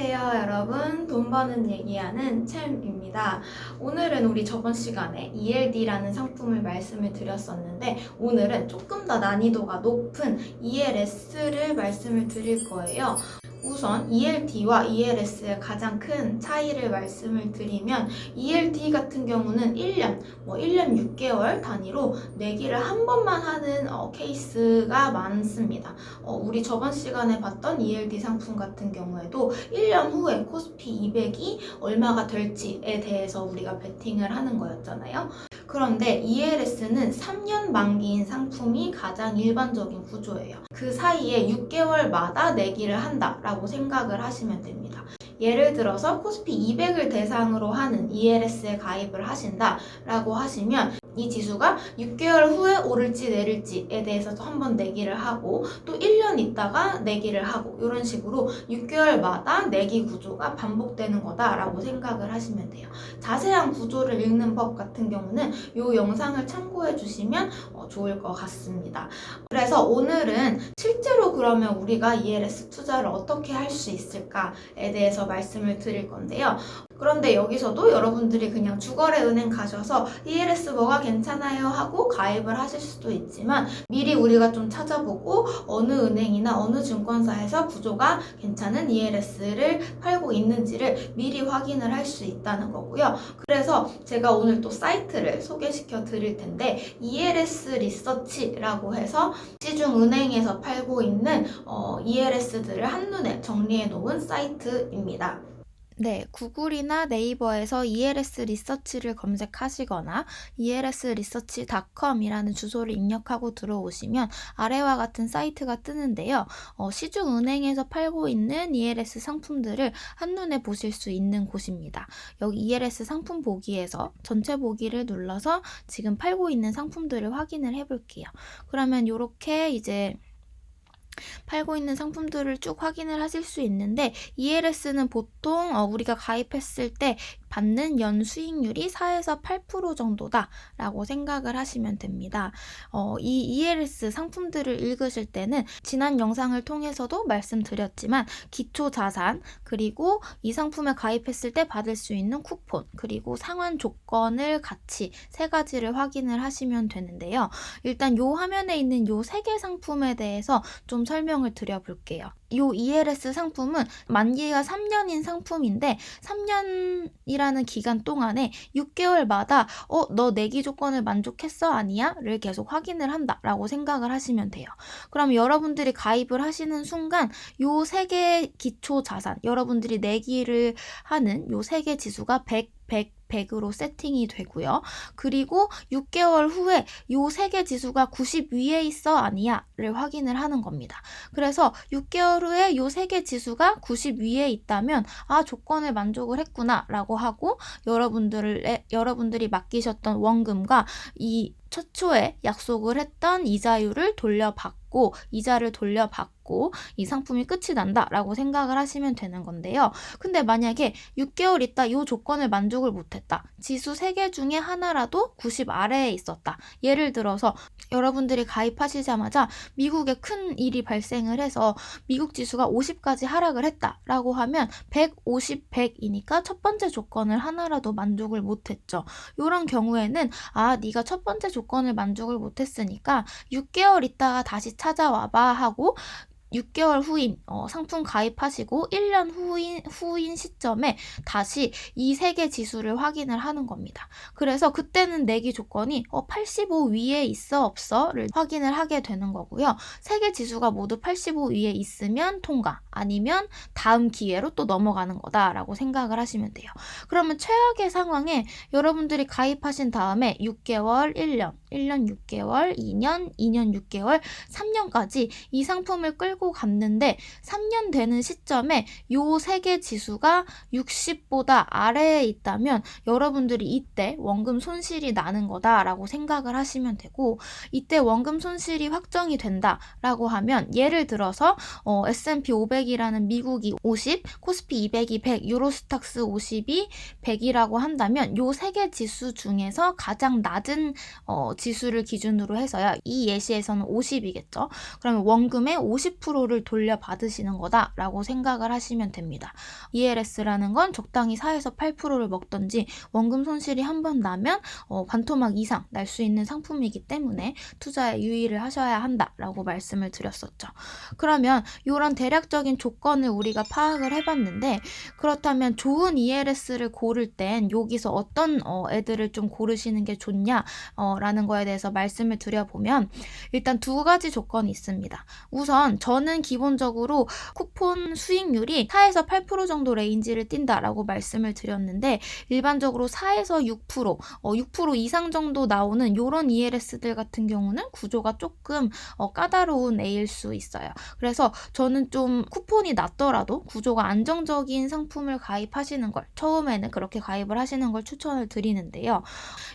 안녕하세요 여러분, 돈 버는 얘기하는 챔입니다. 오늘은 우리 저번 시간에 ELD라는 상품을 말씀을 드렸었는데 오늘은 조금 더 난이도가 높은 ELS를 말씀을 드릴 거예요. 우선 ELD와 ELS의 가장 큰 차이를 말씀을 드리면 ELD 같은 경우는 1년 6개월 단위로 내기를 한 번만 하는 케이스가 많습니다. 우리 저번 시간에 봤던 ELD 상품 같은 경우에도 1년 후에 코스피 200이 얼마가 될지에 대해서 우리가 베팅을 하는 거였잖아요. 그런데 ELS는 3년 만기인 상품이 가장 일반적인 구조예요. 그 사이에 6개월마다 내기를 한다라고 생각을 하시면 됩니다. 예를 들어서 코스피 200을 대상으로 하는 ELS에 가입을 하신다라고 하시면 이 지수가 6개월 후에 오를지 내릴지에 대해서도 한번 내기를 하고 또 1년 있다가 내기를 하고 이런 식으로 6개월마다 내기 구조가 반복되는 거다라고 생각을 하시면 돼요. 자세한 구조를 읽는 법 같은 경우는 이 영상을 참고해 주시면 좋을 것 같습니다. 그래서 오늘은 실제로 그러면 우리가 ELS 투자를 어떻게 할 수 있을까에 대해서 말씀을 드릴 건데요. 그런데 여기서도 여러분들이 그냥 주거래 은행 가셔서 ELS 뭐가 괜찮아요 하고 가입을 하실 수도 있지만 미리 우리가 좀 찾아보고 어느 은행이나 어느 증권사에서 구조가 괜찮은 ELS를 팔고 있는지를 미리 확인을 할 수 있다는 거고요. 그래서 제가 오늘 또 사이트를 소개시켜 드릴 텐데 ELS 리서치라고 해서 시중은행에서 팔고 있는 ELS들을 한눈에 정리해 놓은 사이트입니다. 네, 구글이나 네이버에서 ELS 리서치를 검색하시거나 elsresearch.com이라는 주소를 입력하고 들어오시면 아래와 같은 사이트가 뜨는데요. 시중은행에서 팔고 있는 ELS 상품들을 한눈에 보실 수 있는 곳입니다. 여기 ELS 상품 보기에서 전체 보기를 눌러서 지금 팔고 있는 상품들을 확인을 해볼게요. 그러면 이렇게 이제 팔고 있는 상품들을 쭉 확인을 하실 수 있는데 ELS는 보통 우리가 가입했을 때 받는 연 수익률이 4에서 8% 정도다 라고 생각을 하시면 됩니다. 이 ELS 상품들을 읽으실 때는 지난 영상을 통해서도 말씀드렸지만 기초자산 그리고 이 상품에 가입했을 때 받을 수 있는 쿠폰 그리고 상환 조건을 같이 세 가지를 확인을 하시면 되는데요. 일단 요 화면에 있는 요 세 개 상품에 대해서 좀 설명을 드려볼게요. 이 ELS 상품은 만기가 3년인 상품인데 3년이라는 기간 동안에 6개월마다 너 내기 조건을 만족했어? 아니야? 를 계속 확인을 한다 라고 생각을 하시면 돼요. 그럼 여러분들이 가입을 하시는 순간 요 세 개 기초 자산 여러분들이 내기를 하는 요 세 개 지수가 100으로 세팅이 되고요. 그리고 6개월 후에 요 세 개 지수가 90 위에 있어 아니야 를 확인을 하는 겁니다. 그래서 6개월 후에 요 세 개 지수가 90 위에 있다면 조건을 만족을 했구나 라고 하고 여러분들이 맡기셨던 원금과 이 최초에 약속을 했던 이자율을 이자를 돌려받고 이 상품이 끝이 난다 라고 생각을 하시면 되는 건데요. 근데 만약에 6개월 있다 이 조건을 만족을 못했다. 지수 3개 중에 하나라도 90 아래에 있었다. 예를 들어서 여러분들이 가입하시자마자 미국에 큰 일이 발생을 해서 미국 지수가 50까지 하락을 했다 라고 하면 150, 100이니까 첫 번째 조건을 하나라도 만족을 못했죠. 이런 경우에는 네가 첫 번째 조건을 만족을 못했으니까 6개월 있다가 다시 찾아와봐 하고 6개월 후인 상품 가입하시고 1년 후인 시점에 다시 이 세 개 지수를 확인을 하는 겁니다. 그래서 그때는 내기 조건이 85 위에 있어 없어를 확인을 하게 되는 거고요. 세 개 지수가 모두 85 위에 있으면 통과 아니면 다음 기회로 또 넘어가는 거다라고 생각을 하시면 돼요. 그러면 최악의 상황에 여러분들이 가입하신 다음에 6개월, 1년 6개월, 2년 6개월, 3년까지 이 상품을 끌고 갔는데 3년 되는 시점에 요 세 개 지수가 60보다 아래에 있다면 여러분들이 이때 원금 손실이 나는 거다라고 생각을 하시면 되고 이때 원금 손실이 확정이 된다라고 하면 예를 들어서 S&P 500이라는 미국이 50, 코스피 200이 100, 유로스탁스 50이 100이라고 한다면 요 세 개 지수 중에서 가장 낮은 지수를 기준으로 해서야 이 예시에서는 50이겠죠. 그러면 원금의 50% 20%를 돌려받으시는 거다라고 생각을 하시면 됩니다. ELS라는 건 적당히 4에서 8%를 먹던지 원금 손실이 한 번 나면 반토막 이상 날 수 있는 상품이기 때문에 투자에 유의를 하셔야 한다라고 말씀을 드렸었죠. 그러면 이런 대략적인 조건을 우리가 파악을 해봤는데, 그렇다면 좋은 ELS를 고를 땐 여기서 어떤 애들을 좀 고르시는 게 좋냐 라는 거에 대해서 말씀을 드려보면, 일단 두 가지 조건이 있습니다. 우선 저는 기본적으로 쿠폰 수익률이 4에서 8% 정도 레인지를 띈다라고 말씀을 드렸는데, 일반적으로 4에서 6% 이상 정도 나오는 이런 ELS들 같은 경우는 구조가 조금 까다로운 애일 수 있어요. 그래서 저는 좀 쿠폰이 낮더라도 구조가 안정적인 상품을 가입하시는 걸, 처음에는 그렇게 가입을 하시는 걸 추천을 드리는데요.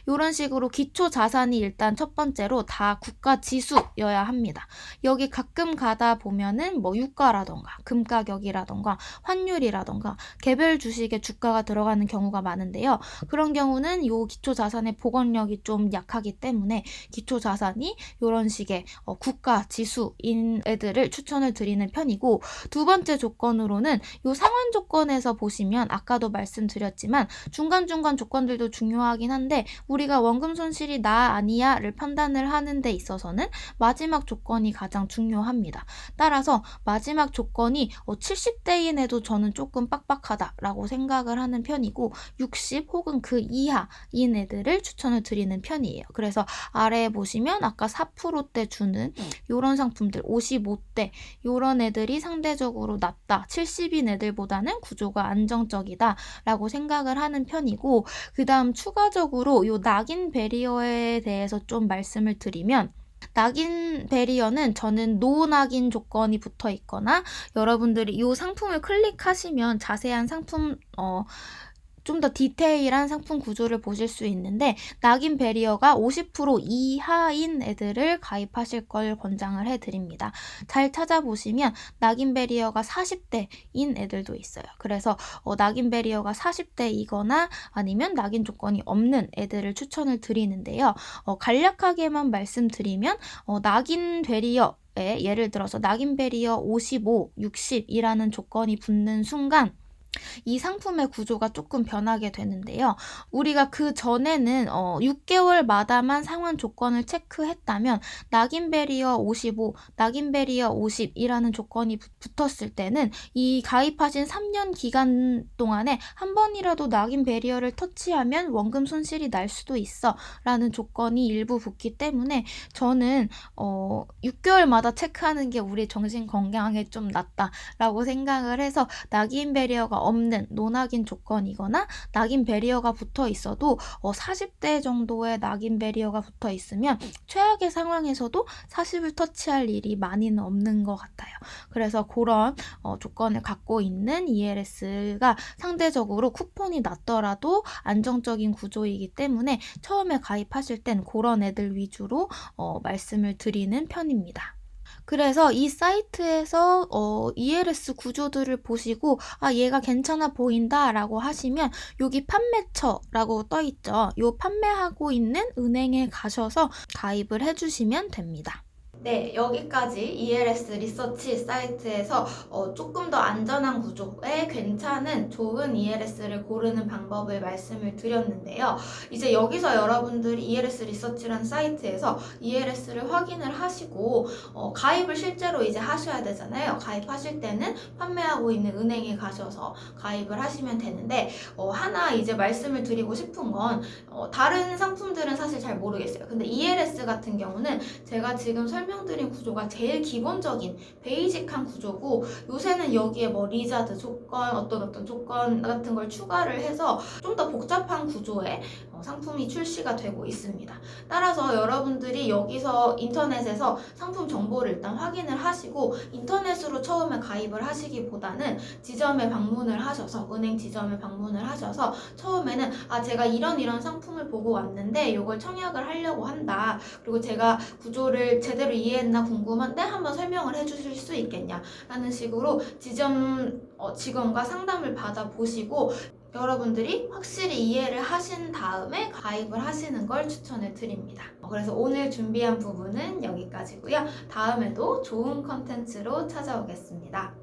이런 식으로 기초 자산이 일단 첫 번째로 다 국가 지수여야 합니다. 여기 가끔 가다 보면은 뭐 유가라던가 금 가격이라던가 환율이라던가 개별 주식에 주가가 들어가는 경우가 많은데요. 그런 경우는 이 기초 자산의 복원력이 좀 약하기 때문에 기초 자산이 이런 식의 국가 지수인 애들을 추천을 드리는 편이고, 두 번째 조건으로는 이 상환 조건에서 보시면 아까도 말씀드렸지만 중간중간 조건들도 중요하긴 한데, 우리가 원금 손실이 나 아니야를 판단을 하는 데 있어서는 마지막 조건이 가장 중요합니다. 따라서 마지막 조건이 70대인 애도 저는 조금 빡빡하다라고 생각을 하는 편이고, 60 혹은 그 이하인 애들을 추천을 드리는 편이에요. 그래서 아래에 보시면 아까 4%대 주는 이런 상품들, 55대 이런 애들이 상대적으로 낫다, 70인 애들보다는 구조가 안정적이다 라고 생각을 하는 편이고, 그 다음 추가적으로 요 낙인 베리어에 대해서 좀 말씀을 드리면, 낙인 베리어는 저는 노 낙인 조건이 붙어 있거나, 여러분들이 이 상품을 클릭하시면 자세한 상품 좀 더 디테일한 상품 구조를 보실 수 있는데, 낙인 베리어가 50% 이하인 애들을 가입하실 걸 권장을 해드립니다. 잘 찾아보시면 낙인 베리어가 40대인 애들도 있어요. 그래서 낙인 베리어가 40대이거나 아니면 낙인 조건이 없는 애들을 추천을 드리는데요. 간략하게만 말씀드리면 낙인 베리어 예를 들어서 낙인 베리어 55, 60이라는 조건이 붙는 순간 이 상품의 구조가 조금 변하게 되는데요. 우리가 그 전에는 6개월마다만 상환 조건을 체크했다면 낙인 베리어 55, 낙인 베리어 50이라는 조건이 붙었을 때는 이 가입하신 3년 기간 동안에 한 번이라도 낙인 베리어를 터치하면 원금 손실이 날 수도 있어 라는 조건이 일부 붙기 때문에, 저는 6개월마다 체크하는 게 우리 정신 건강에 좀 낫다라고 생각을 해서 낙인 베리어가 없는 노낙인 조건이거나 낙인 베리어가 붙어 있어도 40대 정도의 낙인 베리어가 붙어 있으면 최악의 상황에서도 40을 터치할 일이 많이는 없는 것 같아요. 그래서 그런 조건을 갖고 있는 ELS가 상대적으로 쿠폰이 낮더라도 안정적인 구조이기 때문에 처음에 가입하실 땐 그런 애들 위주로 말씀을 드리는 편입니다. 그래서 이 사이트에서 ELS 구조들을 보시고 얘가 괜찮아 보인다 라고 하시면 여기 판매처라고 떠 있죠. 이 판매하고 있는 은행에 가셔서 가입을 해주시면 됩니다. 네, 여기까지 ELS 리서치 사이트에서 조금 더 안전한 구조에 괜찮은 좋은 ELS를 고르는 방법을 말씀을 드렸는데요. 이제 여기서 여러분들이 ELS 리서치라는 사이트에서 ELS를 확인을 하시고 가입을 실제로 이제 하셔야 되잖아요. 가입하실 때는 판매하고 있는 은행에 가셔서 가입을 하시면 되는데, 하나 이제 말씀을 드리고 싶은 건 다른 상품들은 사실 잘 모르겠어요. 근데 ELS 같은 경우는 제가 지금 설명드린 구조가 제일 기본적인 베이직한 구조고, 요새는 여기에 뭐 리자드 조건, 어떤 조건 같은 걸 추가를 해서 좀 더 복잡한 구조의 상품이 출시가 되고 있습니다. 따라서 여러분들이 여기서 인터넷에서 상품 정보를 일단 확인을 하시고, 인터넷으로 처음에 가입을 하시기보다는 지점에 방문을 하셔서, 은행 지점에 방문을 하셔서 처음에는 제가 이런 상품을 보고 왔는데 이걸 청약을 하려고 한다, 그리고 제가 구조를 제대로 이해했나 궁금한데 한번 설명을 해주실 수 있겠냐 라는 식으로 지점 직원과 상담을 받아보시고, 여러분들이 확실히 이해를 하신 다음에 가입을 하시는 걸 추천을 드립니다. 그래서 오늘 준비한 부분은 여기까지고요. 다음에도 좋은 컨텐츠로 찾아오겠습니다.